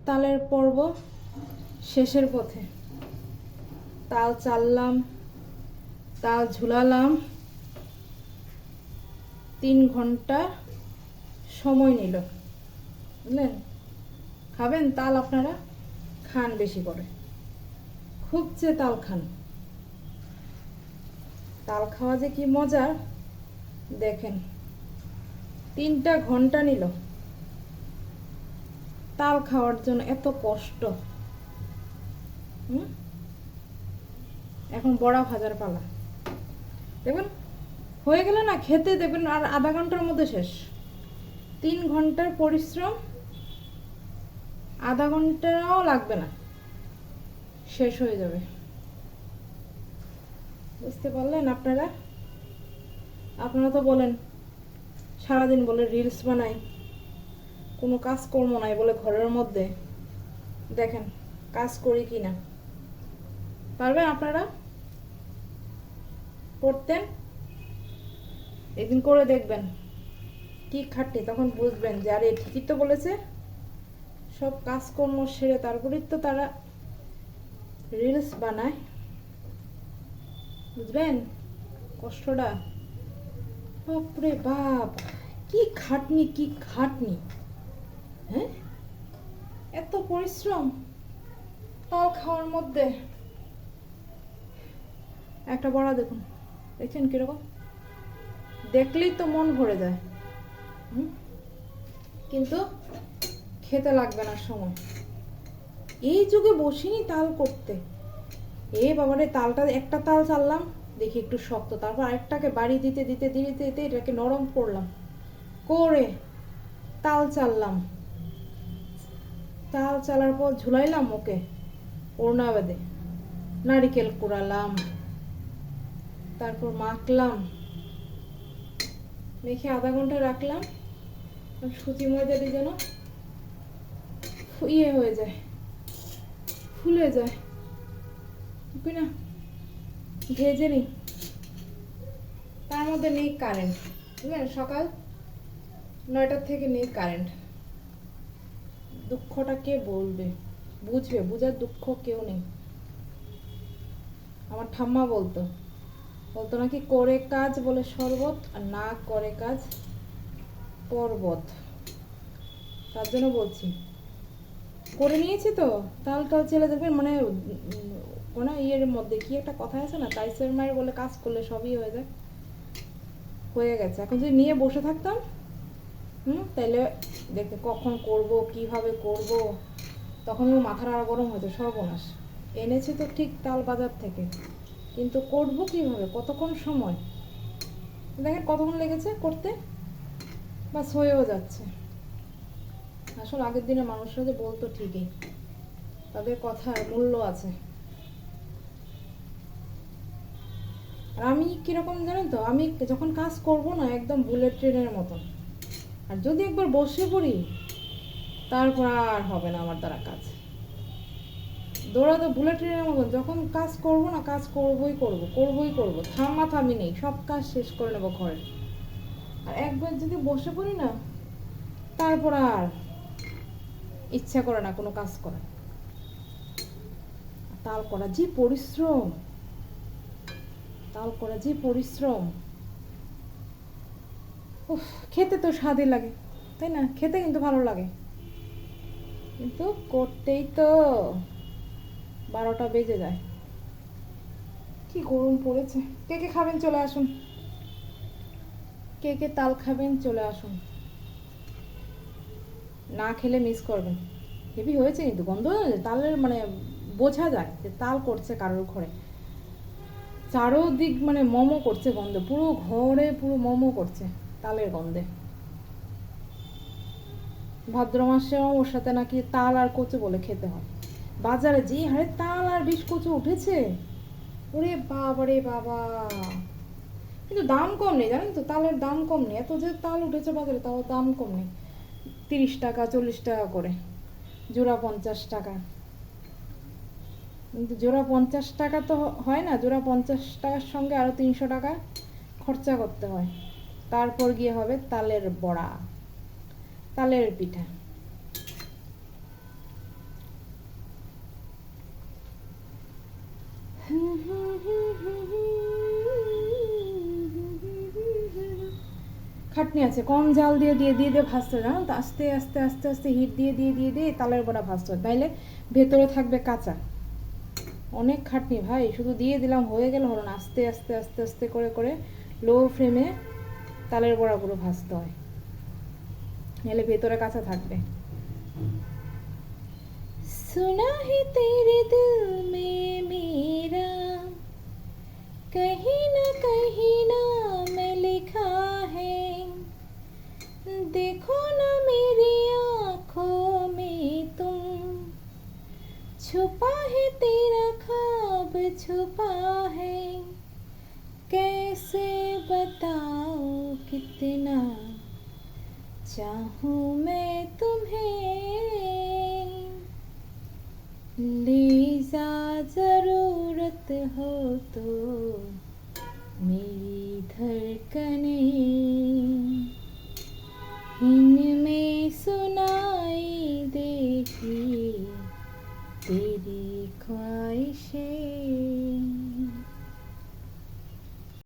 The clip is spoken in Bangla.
তালের পর্ব শেষের পথে। তাল চাললাম, তাল ঝুলালাম, 3 ঘন্টা সময় নিল, বুঝলেন? খাবেন তাল? আপনারা খান বেশি করে, খুব চেয়ে তাল খান। তাল খাওয়া যে কি মজার দেখেন। 3টা ঘন্টা নিল তাল খাওয়ার জন্য, এত কষ্ট। এখন বড়া ভাজার পালা। দেখবেন হয়ে গেল না, খেতে দেখবেন আর আধা ঘন্টার মধ্যে শেষ। 3 ঘন্টার পরিশ্রম আধা ঘন্টাও লাগবে না, শেষ হয়ে যাবে। বুঝতে পারলেন? আপনারা তো বলেন সারাদিন বলে রিলস বানাই, কোনো কাজকর্ম নাই বলে ঘরের মধ্যে। দেখেন কাজ করি কি না। পারবেন আপনারা করতেন? একদিন করে দেখবেন কি খাটনি, তখন বুঝবেন যে আরে ঠিকই তো বলেছে। সব কাজকর্ম সেরে তারপরেই তো তারা রিলস বানায়। বুঝবেন কষ্টটা? বাপরে বাপ, কি খাটনি, কি খাটনি! হ্যাঁ, এত পরিশ্রম তাল খাওয়ার মধ্যে। একটা বড়া দেখুন, দেখছেন কিরকম? দেখলেই তো মন ভরে যায়, কিন্তু খেতে লাগবে না সময়। এই যুগে বসিনি তাল করতে। বাবারে, তালটা একটা তাল চাললাম, দেখি একটু শক্ত, তারপর আরেকটাকে বাড়ি দিতে দিতে দিতে দিতে এটাকে নরম করলাম, করে তাল চাললাম। তাল চালার পর ঝুলাইলাম ওকে ওড়না বেঁধে, নারিকেল কুড়ালাম, তারপর মাখলাম, মেখে আধা ঘন্টা রাখলাম। সুতি ময়দাটি যেন ইয়ে হয়ে যায়, ফুলে যায়, না ভেজে নিই। তার মধ্যে নেই কারেন্ট, বুঝলেন? সকাল 9টার থেকে নেই কারেন্ট। দুঃখটা কে বুঝবে? বুঝার দুঃখ কেউ নেই। আমার ঠাম্মা বলতো নাকি করে কাজ বলে শরবত, আর না করে কাজ পর্বত। তার জন্য বলছি, করে নিয়েছি তো তাল ছেলে দেখবেন, মানে ইয়ের মধ্যে কি একটা কথা আছে না, তাইসের মায়ের বলে কাজ করলে সবই হয়ে যায়। হয়ে গেছে। এখন যদি নিয়ে বসে থাকতাম তাইলে দেখতে কখন করব, কিভাবে করব, তখন মাথার আর গরম হতো, সর্বনাশ। এনেছি তো ঠিক তাল বাজার থেকে, কিন্তু করব কিভাবে, কতক্ষণ সময় দেখেন, কতক্ষণ লেগেছে করতে, বাস হয়েও যাচ্ছে। আসলে আগের দিনে মানুষরা যে বলতো ঠিকই, তাদের কথার মূল্য আছে। আর আমি কিরকম জানেন তো, আমি যখন কাজ করব না, একদম বুলেট ট্রেনের মতন। আর যদি একবার বসে পড়ি, তারপর আর হবে না আমার দ্বারা কাজ। দৌড়াতে বুলেট ট্রেনের মতন, যখন কাজ করব না, কাজ করবই করব, থামি নেই, সব কাজ শেষ করে নেবো ঘরে। আর একবার যদি বসে পড়ি না, তারপর আর ইচ্ছা করে না কোনো কাজ করা। তাল করা যে পরিশ্রম, উফ, খেতে তো স্বাদই লাগে, তাই না? খেতে কিন্তু ভালো লাগে, কিন্তু করতেই তো 12টা বেজে যায়। কি গরম পড়েছে! কে কে খাবেন চলে আসুন, কে কে তাল খাবেন চলে আসুন, না খেলে মিস করবেন। হেভি হয়েছে কিন্তু, গন্ধ তালের, মানে বোঝা যায় যে তাল করছে কারোর ঘরে। চারোদিক মানে মোমো করছে গন্ধ, পুরো ঘরে পুরো মোমো করছে তালের গন্ধে। ভাদ্র মাসে ওর সাথে নাকি তাল আর কচু বলে খেতে হয়। বাজারে যে হারে তাল আর বিষ কচু উঠেছে, ওরে বাবা রে বাবা! কিন্তু দাম কম নেই, জানেন তো? তালের দাম কম নেই। এত যে তাল উঠেছে বাজারে, তাও দাম কম নেই। 30 টাকা 40 টাকা করে জোড়া, 50 টাকা। কিন্তু জোড়া 50 টাকা তো হয় না, জোড়া 50 টাকার সঙ্গে আরো 300 টাকা খরচা করতে হয়। তারপর গিয়ে হবে তালের বড়া, তালের পিঠা। খাটনি আছে, কম জাল দিয়ে দিয়ে দিয়ে দিয়ে ভাজতে হবে, জানো তো, আস্তে আস্তে আস্তে আস্তে হিট দিয়ে দিয়ে দিয়ে দিয়ে তালের বড়া ভাজতে হবে, তাইলে ভেতরে থাকবে কাঁচা। অনেক খাটনি ভাই, শুধু দিয়ে দিলাম হয়ে গেল হলো না, আস্তে আস্তে আস্তে আস্তে করে করে লো ফ্লেমে তালের বড়াগুলো ভাজতে হয়, নাহলে ভেতরে কাঁচা থাকবে। सुना है तेरे दिल में मेरा कहीं ना मैं लिखा है, देखो ना मेरी आँखों में तुम, छुपा है तेरा ख्वाब छुपा है, कैसे बताओ कितना चाहूँ मैं तुम्हें, लीजा जरूरत हो तो मेरी धड़कनें, इनमें सुनाई देगी तेरी ख्वाहिशें।